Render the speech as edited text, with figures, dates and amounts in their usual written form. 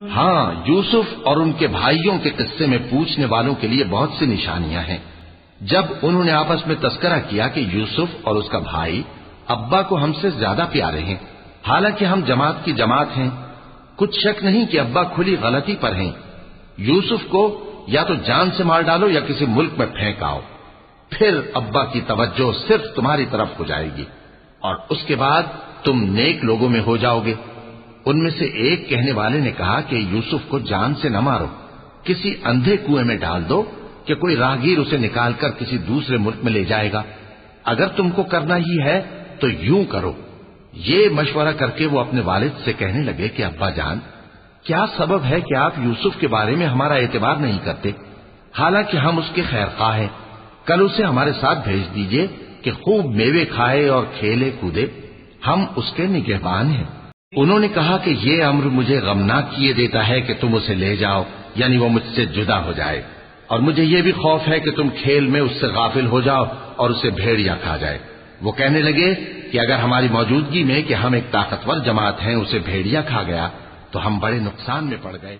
ہاں، یوسف اور ان کے بھائیوں کے قصے میں پوچھنے والوں کے لیے بہت سی نشانیاں ہیں۔ جب انہوں نے آپس میں تذکرہ کیا کہ یوسف اور اس کا بھائی ابا کو ہم سے زیادہ پیارے ہیں، حالانکہ ہم جماعت کی جماعت ہیں، کچھ شک نہیں کہ ابا کھلی غلطی پر ہیں۔ یوسف کو یا تو جان سے مار ڈالو یا کسی ملک میں پھینک آؤ، پھر ابا کی توجہ صرف تمہاری طرف ہو جائے گی اور اس کے بعد تم نیک لوگوں میں ہو جاؤ گے۔ ان میں سے ایک کہنے والے نے کہا کہ یوسف کو جان سے نہ مارو، کسی اندھے کنویں میں ڈال دو کہ کوئی راہگیر اسے نکال کر کسی دوسرے ملک میں لے جائے گا۔ اگر تم کو کرنا ہی ہے تو یوں کرو۔ یہ مشورہ کر کے وہ اپنے والد سے کہنے لگے کہ ابا جان، کیا سبب ہے کہ آپ یوسف کے بارے میں ہمارا اعتبار نہیں کرتے، حالانکہ ہم اس کے خیر خواہ ہیں؟ کل اسے ہمارے ساتھ بھیج دیجئے کہ خوب میوے کھائے اور کھیلے کودے، ہم اس کے نگہبان ہیں۔ انہوں نے کہا کہ یہ امر مجھے غمناک کیے دیتا ہے کہ تم اسے لے جاؤ، یعنی وہ مجھ سے جدا ہو جائے، اور مجھے یہ بھی خوف ہے کہ تم کھیل میں اس سے غافل ہو جاؤ اور اسے بھیڑیا کھا جائے۔ وہ کہنے لگے کہ اگر ہماری موجودگی میں کہ ہم ایک طاقتور جماعت ہیں اسے بھیڑیا کھا گیا تو ہم بڑے نقصان میں پڑ گئے۔